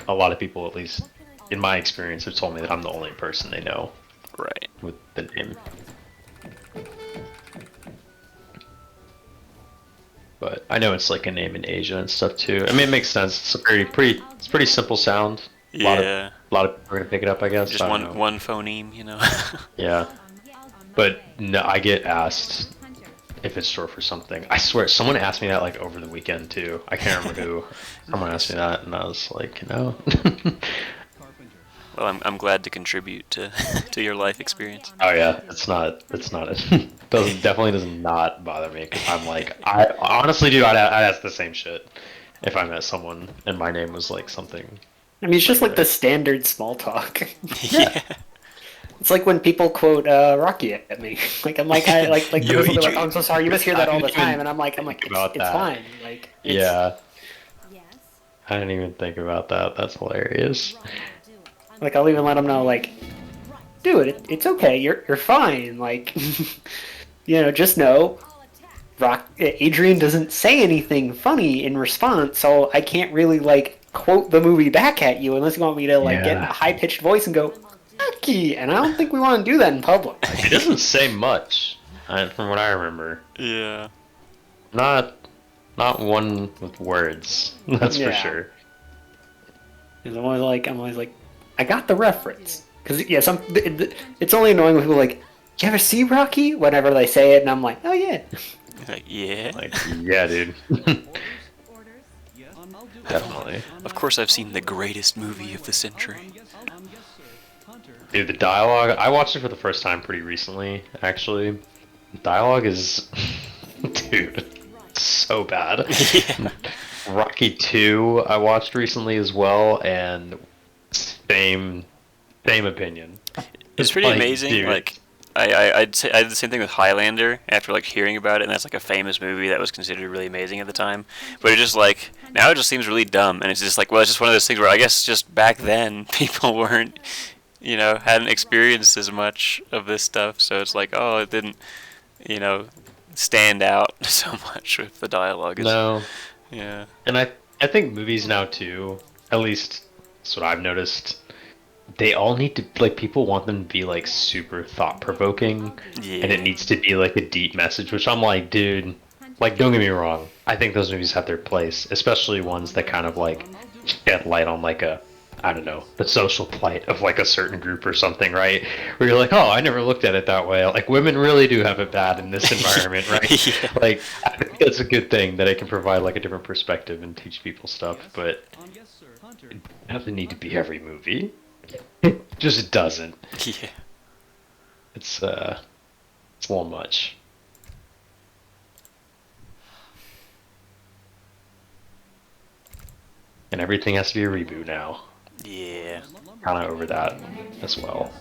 a lot of people, at least in my experience, have told me that I'm the only person they know Right. with the name. But I know it's like a name in Asia and stuff too. I mean, it makes sense. It's a it's pretty simple sound. Yeah. A lot of people are gonna pick it up, I guess. Just I don't one know. one phoneme, you know. Yeah, but no, I get asked if it's short for something. I swear, someone asked me that like over the weekend too. I can't remember who. Someone asked me that, and I was like, no. Well, I'm glad to contribute to to your life experience. Oh yeah, it's not it. Doesn't definitely does not bother me because I'm like I honestly, dude, I'd ask the same shit if I met someone and my name was like something I mean, it's just like the regular. standard small talk. Yeah. Yeah. It's like when people quote Rocky at me. Like I'm like like the Yo, person will be like, "Oh, I'm Adrian. so sorry, you must hear I that all the didn't time," even and I'm think like, about it's that. fine. Like it's Yeah, I didn't even think about that. That's hilarious. like I'll even let them know like, dude, it's okay, you're fine. Like, just know, Adrian doesn't say anything funny in response, so I can't really like quote the movie back at you unless you want me to like get in a Yeah, high pitched voice and go, Rocky, and I don't think we want to do that in public. he doesn't say much, from what I remember. Yeah. Not not one with words. That's for Yeah. sure. 'Cause I'm always like, I got the reference. Because yeah, it's only annoying when people are like, you ever see Rocky? Whenever they say it, and I'm like, oh yeah. Like, yeah. Like, yeah, dude. Definitely. Of course, I've seen the greatest movie of the century. Dude, the dialogue, I watched it for the first time pretty recently, actually. The dialogue is, dude, so bad. Yeah. Rocky 2 I watched recently as well, and same opinion. It's pretty Like, amazing. dude, Like, I'd say I did the same thing with Highlander after like hearing about it, and that's like a famous movie that was considered really amazing at the time. But it just like now it just seems really dumb, and it's just like, well, it's just one of those things where I guess just back then people weren't, hadn't experienced as much of this stuff, so it's like, oh, it didn't, you know, stand out so much with the dialogue. no. Yeah. And I think movies now too, at least that's what I've noticed, they all need to, like, people want them to be like super thought provoking, and it Yeah. needs to be like a deep message, which I'm like, dude, like, don't get me wrong, I think those movies have their place, especially ones that kind of like shed light on like a, I don't know, the social plight of like a certain group or something, right? Where you're like, oh, I never looked at it that way. Like, women really do have it bad in this environment, right? Yeah. Like, I think that's a good thing that it can provide like a different perspective and teach people stuff, but it doesn't need to be every movie. It just doesn't. Yeah. It's a little much. And everything has to be a reboot now. Yeah. Kind of over that as well.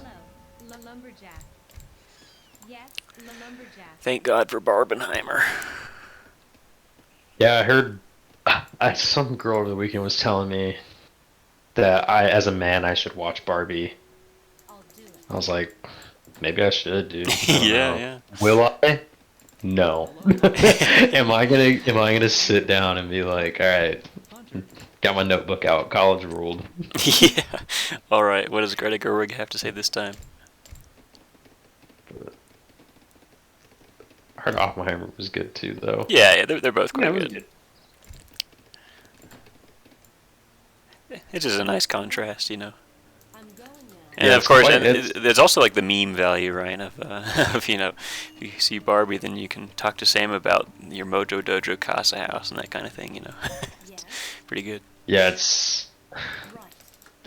Thank God for Barbenheimer. Yeah, I heard some girl over the weekend was telling me that as a man, I should watch Barbie. I was like, maybe I should, dude. I don't Yeah, know. yeah. Will I? No. Am I gonna sit down and be like, all right, got my notebook out, college ruled. Yeah. All right. What does Greta Gerwig have to say this time? I heard Oppenheimer was good too, though. Yeah, yeah, they're both Yeah, quite it was good. It's just a nice contrast, And Yeah, of it's course, quite- and it's- there's also like the meme value, right? Of, of if you see Barbie, then you can talk to Sam about your Mojo Dojo Casa house and that kind of thing. It's pretty good. Yeah, it's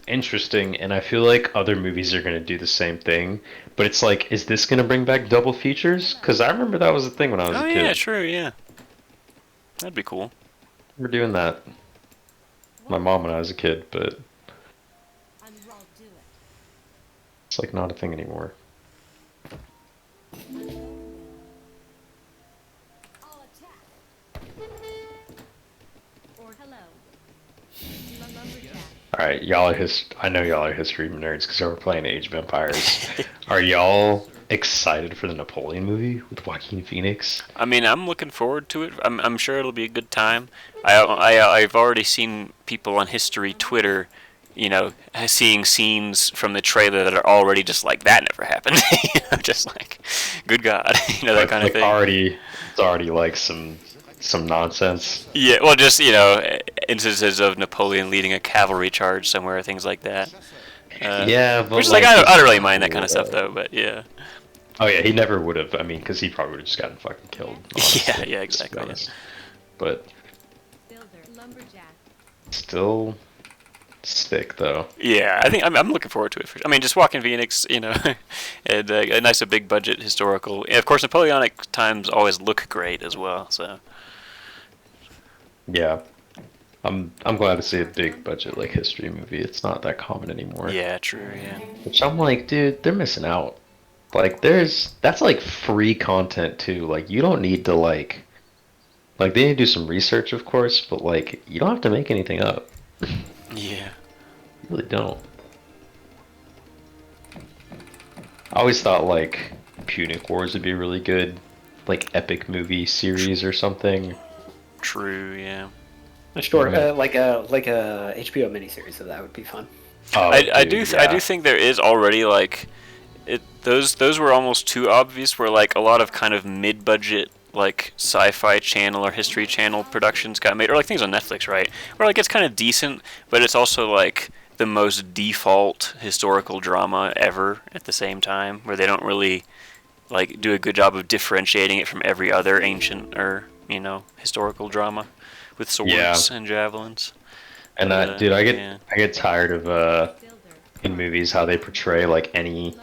interesting, and I feel like other movies are gonna do the same thing. But it's like, is this gonna bring back double features? Because I remember that was a thing when I was Oh a yeah, kid. true, yeah. That'd be cool. We're doing that. My mom when I was a kid, but it's like not a thing anymore. All right, y'all are I know y'all are history nerds because we're playing Age of Empires. Are y'all excited for the Napoleon movie with Joaquin Phoenix? I mean, I'm looking forward to it. I'm sure it'll be a good time. I've already seen people on history Twitter you know, seeing scenes from the trailer that are already just like that never happened. You know, just like, good God, you know, that It's kind of like thing. it's already like some nonsense. Yeah, well, just you know, instances of Napoleon leading a cavalry charge somewhere, things like that. Yeah, Which but is like like I it's don't really mind that kind cool, of stuff though. though, but yeah, Oh yeah, he never would have. I mean, because he probably would have just gotten fucking killed. yeah, Honestly, yeah, just to be exactly. Yeah. honest. But still sick though. Yeah, I think I'm looking forward to it. I mean, just walking Phoenix, you know, and a nice, a big budget historical. And of course, Napoleonic times always look great as well. So Yeah, I'm glad to see a big budget like history movie. It's not that common anymore. yeah, true. Yeah, Which I'm like, dude, they're missing out. Like, that's like free content too. Like, you don't need to like they need to do some research, of course, but like you don't have to make anything up. yeah. You really don't. I always thought like Punic Wars would be really good, like epic movie series or something. True. Yeah. Sure, Yeah. like a HBO miniseries of that would be fun. Oh, I do dude, I do yeah. think there is already like it those were almost too obvious. Where like a lot of kind of mid-budget like sci-fi channel or history channel productions got made, or like things on Netflix, right? Where like it's kind of decent, but it's also like the most default historical drama ever at the same time, where they don't really like do a good job of differentiating it from every other ancient or you know historical drama with Yeah. swords and javelins. And But dude, yeah. I get tired of in movies how they portray like any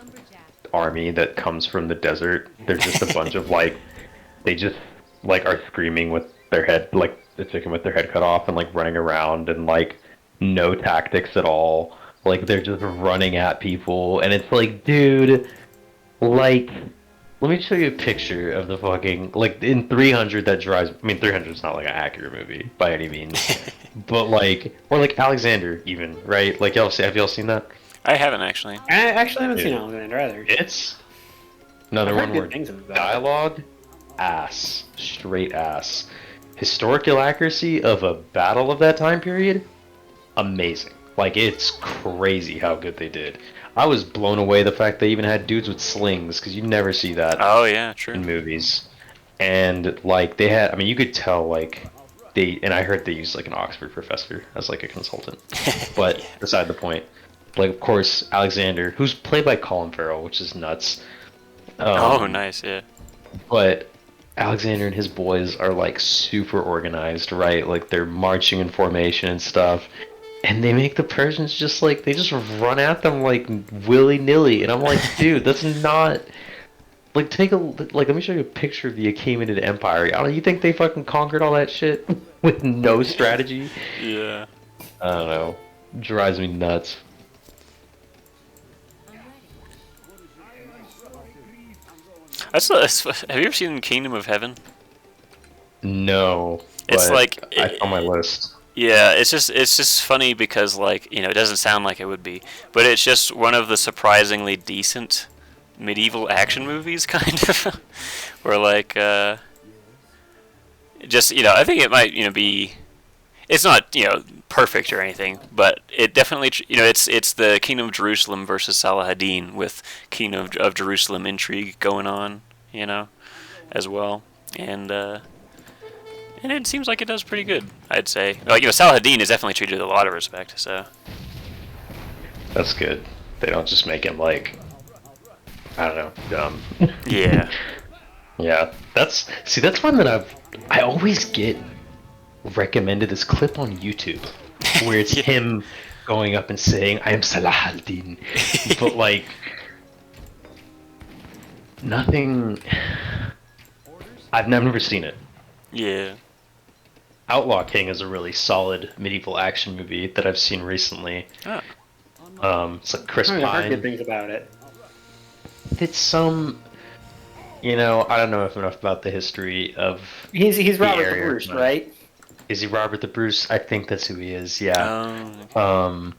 army that comes from the desert. They're just a bunch of like they just like are screaming with their head like the chicken with their head cut off and like running around and like no tactics at all. Like they're just running at people and it's like, dude, like let me show you a picture of the fucking like in 300 that drives. I mean, 300 is not like an accurate movie by any means, but like or like Alexander even right? Like have y'all seen that? I haven't actually. I actually haven't seen Dude, Alexander either. it's I've another heard one good where things about it. dialogue ass, straight ass, historical accuracy of a battle of that time period, amazing. Like it's crazy how good they did. I was blown away the fact they even had dudes with slings because you never see that Oh yeah, true. in movies. And like they had, I mean, you could tell like and I heard they used like an Oxford professor as like a consultant. But Yeah. beside the point, like of course Alexander, who's played by Colin Farrell, which is nuts. Oh Um, nice, yeah. but Alexander and his boys are like super organized, right? Like they're marching in formation and stuff. And they make the Persians just like they just run at them like willy nilly, and I'm like, dude, that's not like take a like. Let me show you a picture of the Achaemenid Empire. I don't. You think they fucking conquered all that shit with no strategy? Yeah. I don't know. Drives me nuts. Have you ever seen Kingdom of Heaven? No, It's but like I on my list. yeah, it's just funny because like you know it doesn't sound like it would be, but it's just one of the surprisingly decent medieval action movies, kind of, where like just you know I think it might you know be it's not you know perfect or anything, but it definitely you know it's the Kingdom of Jerusalem versus Saladin with Kingdom of Jerusalem intrigue going on, you know, as well, and it seems like it does pretty good. I'd say like you know Saladin is definitely treated with a lot of respect. So That's good. They don't just make him like I don't know dumb. yeah, Yeah, that's one that I always get recommended this clip on YouTube where it's yeah, him going up and saying I am Salah al-Din, but like nothing. I've never seen it. yeah. Outlaw King is a really solid medieval action movie that I've seen recently. Oh, It's like Chris I've heard good Pine. things about it. It's I don't know enough about the history of He's the Robert the area. Bruce, right? Is he Robert the Bruce? I think that's who he is. Yeah. um,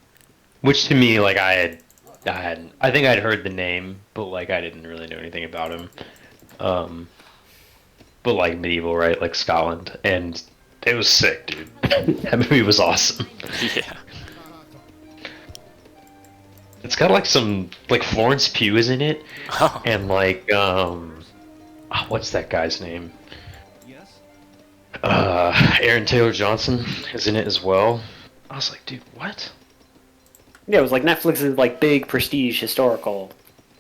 Which to me, like I think I'd heard the name, but like I didn't really know anything about him. Um, but like medieval, right? Like Scotland, and it was sick, dude. That movie was awesome. yeah. It's got like some like Florence Pugh is in it, Oh, and like what's that guy's name? Aaron Taylor Johnson is in it as well. I was like, dude, what? Yeah, it was like Netflix's like big prestige historical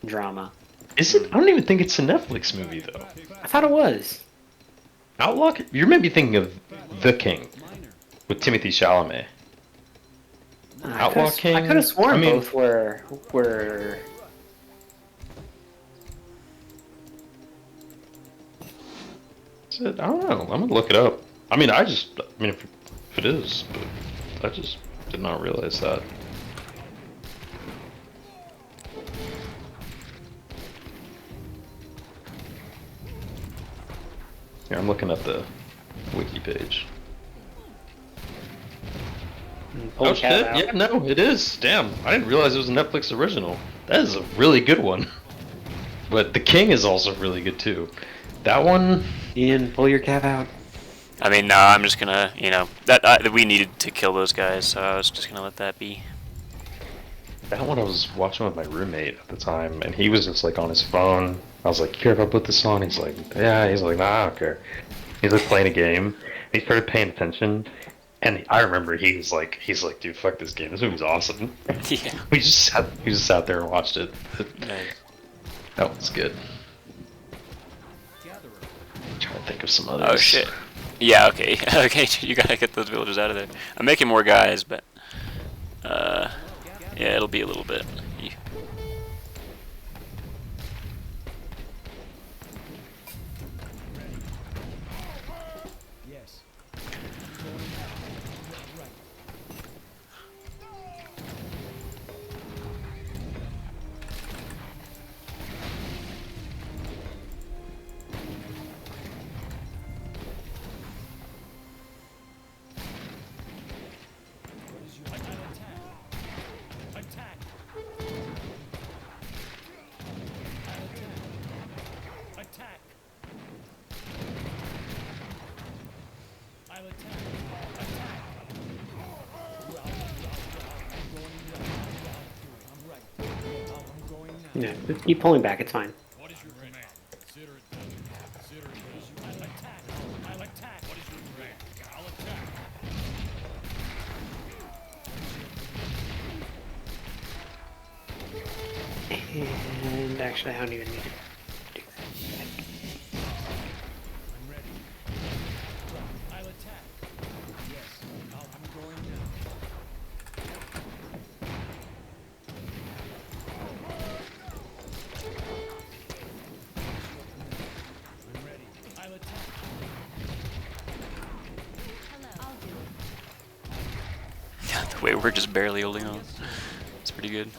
drama. Is it? I don't even think it's a Netflix movie though. I thought it was. Outlaw? You're maybe thinking of The King with Timothy Chalamet. Outlaw King? I could have sworn I mean- both were. Is it? I don't know. I'm gonna look it up. I mean, if it is, but I just did not realize that. Here, I'm looking at the wiki page. Pull Oh the cat shit! out. Yeah, no, it is. Damn, I didn't realize it was a Netflix original. That is a really good one. But The King is also really good too. That one, Ian, pull your cat out. I mean, no, I'm just gonna, that we needed to kill those guys, so I was just gonna let that be. that one I was watching with my roommate at the time, and he was just like on his phone. I was like, "Care if I put this on?" He's like, "Yeah." He's like, "Nah, I don't care." He's like playing a game. He started paying attention, and I remember he's like, "Dude, fuck this game. This movie's awesome." Yeah. We just sat there and watched it. Nice. That was good. I'm trying to think of some others. Oh shit. Yeah, okay. Okay, you gotta get those villagers out of there. I'm making more guys, but yeah, it'll be a little bit. Yeah, just keep pulling back. It's fine. And actually, I don't even need to do that. The way we're just barely holding on. It's pretty good.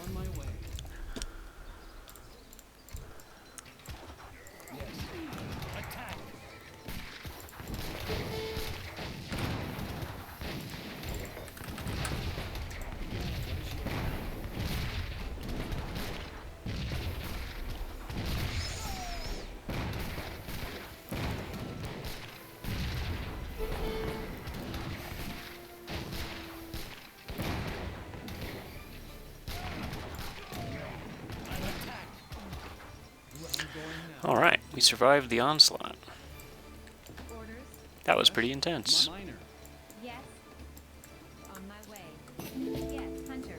Alright, we survived the onslaught. That was pretty intense. Yes. On my way. Yes, Hunter.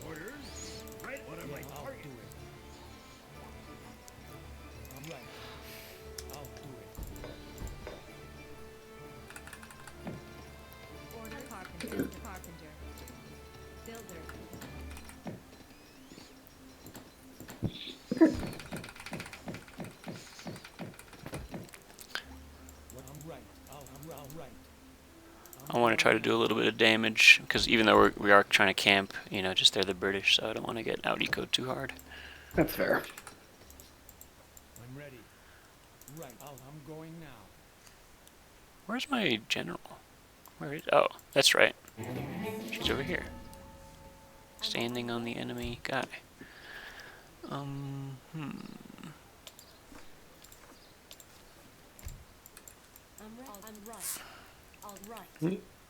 Order carpenter. Carpenter. Builder. I want to try to do a little bit of damage, because even though we are trying to camp, just they're the British, so I don't want to get out-ecoed too hard. That's fair. I'm ready. Right. I'm going now. Where's my general? Where is... Oh, that's right. She's over here. Standing on the enemy guy.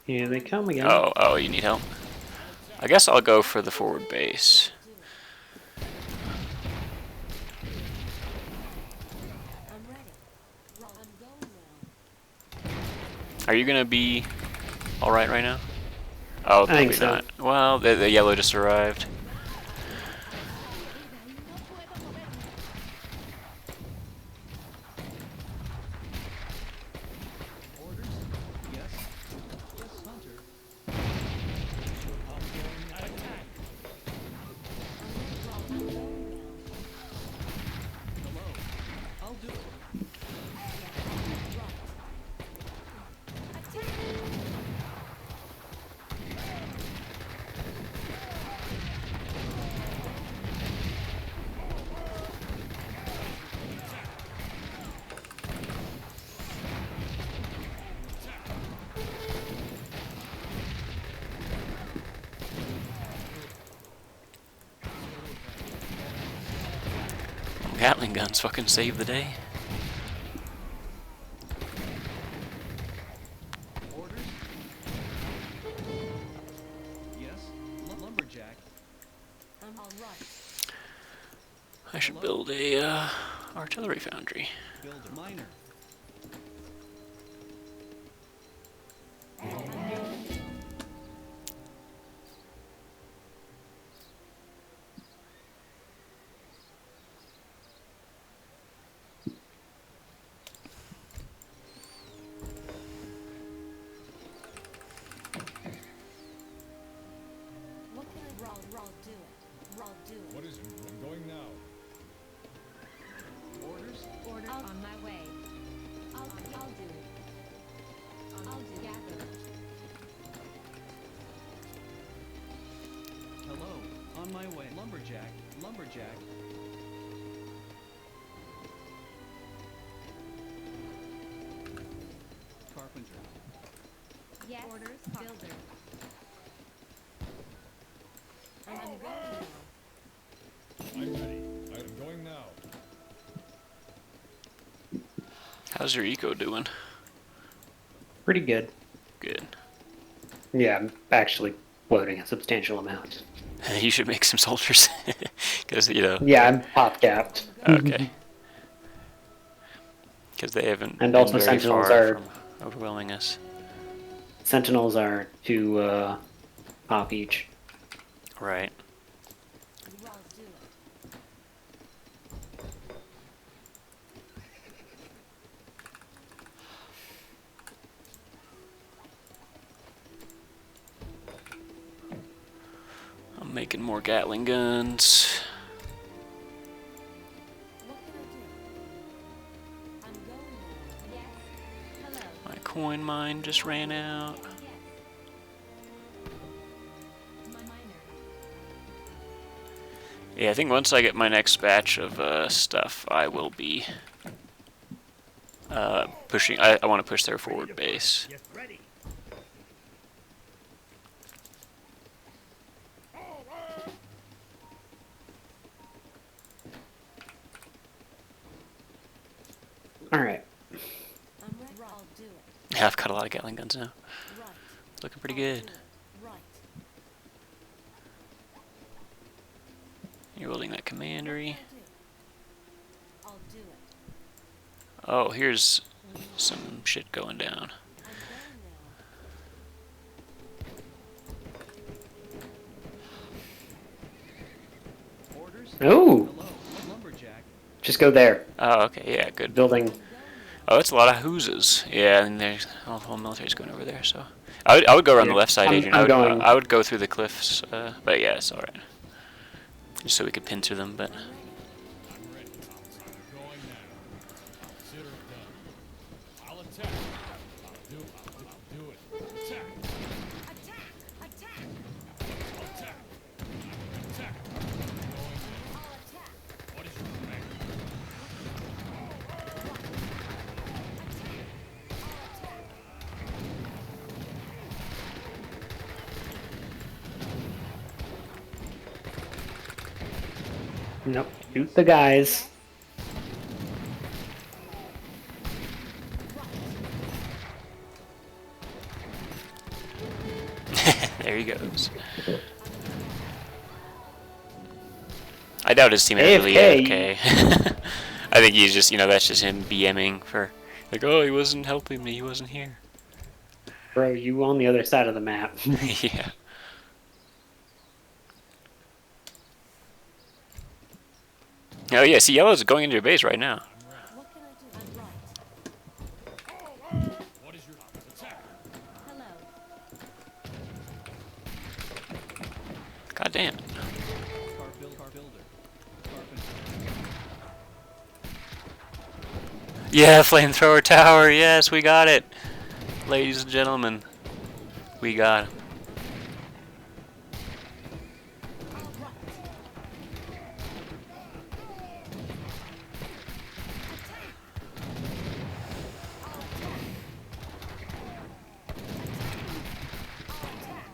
Here they come again. Oh, you need help? I guess I'll go for the forward base. Are you gonna be alright right now? Oh, I think probably so. not. Well, the yellow just arrived. Orders? Yes. Yes, Hunter. I'm going attack. Hello. I'll do it. Gatling guns fucking saved the day. Orders? Yes. Lumberjack. All right. I should build a artillery foundry. Builder. Miner. What can I roll do it. Roll do it. What is it? I'm going now. Orders? Order on my way. I'll do it. I'll do gather. Hello. On my way. Lumberjack. Lumberjack. Carpenter. Yes. Orders. Builder. I'm going now. I'm ready. I'm going now. How's your eco doing? Pretty good. Good. Yeah, I'm actually loading a substantial amount. You should make some soldiers. Because, you know. Yeah, I'm pop capped. Okay. Because they haven't And been also very Sentinels far are- from overwhelming us. Sentinels are 2 pop each. Right. Roll do it. I'm making more Gatling guns. What can I do? I'm going now. Yes. Hello. My coin mine just ran out. Yes. My miner. Yeah, I think once I get my next batch of stuff, I will be pushing. I want to push their forward base. Alright. I'm ready. I'll do it. Yeah, I've got a lot of Gatling guns now. Right. It's looking pretty good. Right. You're building that commandery. I'll do it. Oh, here's some shit going down. I'm going now. Orders? Ooh! Hello. Lumberjack. Just go there. Oh, okay, yeah, good. Building. Oh, it's a lot of Hooses. Yeah, and there's the whole military's going over there. So, I would go around the Yeah, left side, I'm- Adrian. I'm I would going- I would go through the cliffs, but yeah, it's all right. Just so we could pin through them, but. I'm ready. I'm going now. Consider it done. I'll attack. I'll do it. Attack. Attack! Attack! I'll attack. Attack. I'm going now. I'll attack! What is your command? Nope. Shoot the guys. There he goes. I doubt his team is really AFK. AFK. I think he's just, that's just him BMing for, like, oh, he wasn't helping me, he wasn't here. Bro, you on the other side of the map. Yeah. Oh yeah, see, yellow's going into your base right now. What can I do? I'm right. What is your attack? Hello. God damn. Yeah, flamethrower tower. Yes, we got it, ladies and gentlemen. We got him.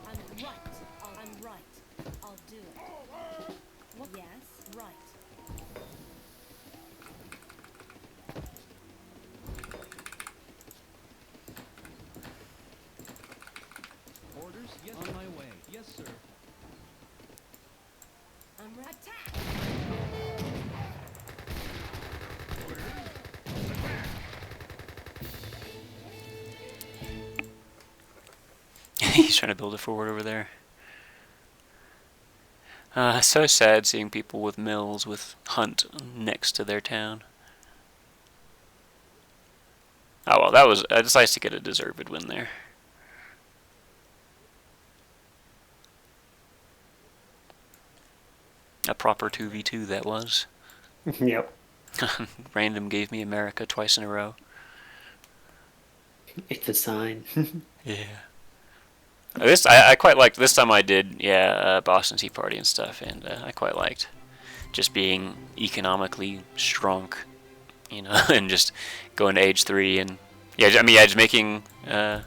I'm right. I'm right. I'll do it. What? Yes, right. Orders? Yes, on my way. Yes, sir. I'm right. Attack! He's trying to build a forward over there. So sad seeing people with mills with Hunt next to their town. Oh well, that was it's nice to get a deserved win there. A proper 2v2 that was. Yep. Random gave me America twice in a row. It's a sign. Yeah. This I quite liked. This time I did, Boston Tea Party and stuff, and I quite liked just being economically strong, and just going to age 3 and just making the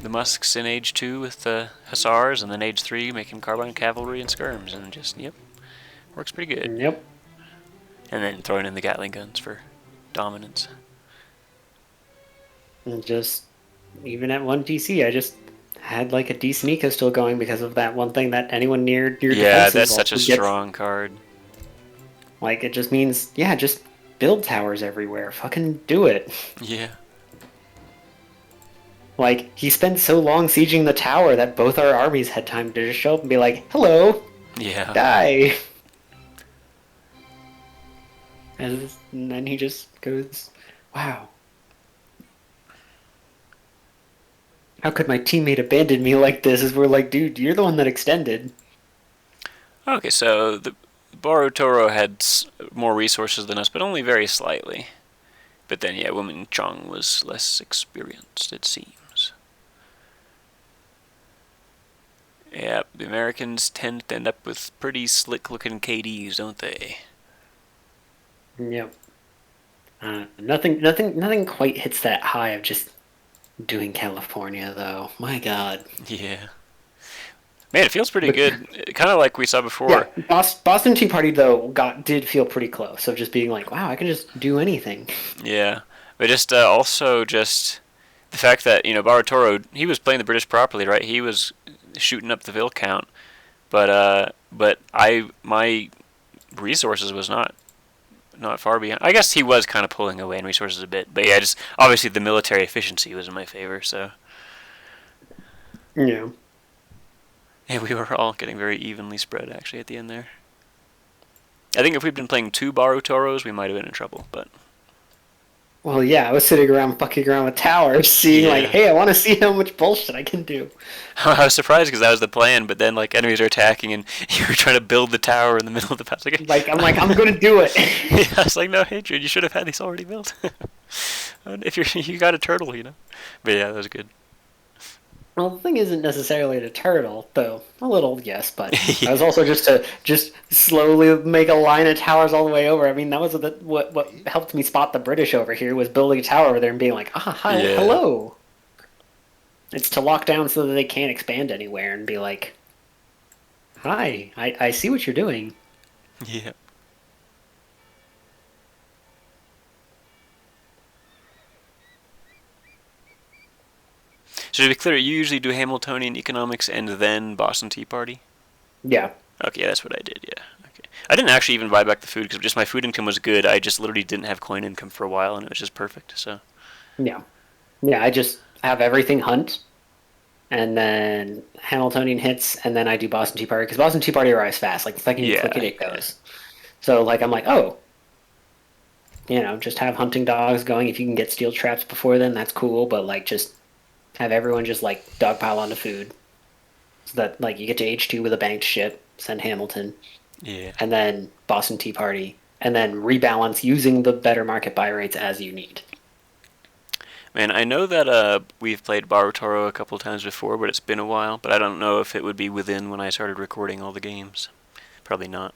musks in age 2 with the hussars, and then age 3 making carbine cavalry and skirms, and just works pretty good. Yep. And then throwing in the Gatling guns for dominance. And just even at 1 TC, I just had like a decent eco still going because of that one thing that anyone near your Yeah, defenses that's such a also gets. strong card. Like it just means, yeah, just build towers everywhere. Fucking do it. Yeah. Like he spent so long sieging the tower that both our armies had time to just show up and be like, "Hello, Yeah. die." And then he just goes, "Wow. How could my teammate abandon me like this?" As we're like, dude, you're the one that extended. Okay, so the Borotoro had more resources than us, but only very slightly. But then, yeah, Woman Chong was less experienced, it seems. Yeah, the Americans tend to end up with pretty slick-looking KDs, don't they? Yep. Nothing quite hits that high of just doing California, though. My God. Yeah. Man, it feels pretty good. Kind of like we saw before. Yeah, Boston Tea Party though did feel pretty close of just being like, wow, I can just do anything. Yeah, but just also just the fact that Baratoro, he was playing the British properly, right? He was shooting up the Ville count, but my resources was not far behind. I guess he was kind of pulling away in resources a bit, but yeah, just obviously the military efficiency was in my favor. So Yeah. yeah, we were all getting very evenly spread actually at the end there. I think if we'd been playing 2 Barutoros, we might have been in trouble, but. Well, yeah, I was sitting around fucking around with towers, seeing like, Yeah. hey, I want to see how much bullshit I can do. I was surprised because that was the plan, but then like enemies are attacking and you were trying to build the tower in the middle of the pass. I'm gonna do it. Yeah, I was like, no, hatred. You should have had these already built. If you got a turtle, But yeah, that was good. Well, the thing isn't necessarily the turtle, though. A little, yes, but I was also just slowly make a line of towers all the way over. I mean, that was what helped me spot the British over here was building a tower over there and being like, hi, Yeah. hello. It's to lock down so that they can't expand anywhere and be like, hi, I see what you're doing. Yeah. So to be clear, you usually do Hamiltonian economics and then Boston Tea Party? Yeah. Okay, that's what I did, yeah. Okay. I didn't actually even buy back the food because just my food income was good. I just literally didn't have coin income for a while and it was just perfect, so. Yeah. Yeah, have everything hunt, and then Hamiltonian hits, and then I do Boston Tea Party because Boston Tea Party arrives fast. Like the second you Yeah, click it, it yeah. goes. So like I'm like, oh, just have hunting dogs going. If you can get steel traps before then, that's cool. But like just have everyone just like dogpile onto food, so that like you get to H2 with a banked ship. Send Hamilton, Yeah. and then Boston Tea Party, and then rebalance using the better market buy rates as you need. Man, I know that we've played Barotoro a couple times before, but it's been a while. But I don't know if it would be within when I started recording all the games. Probably not.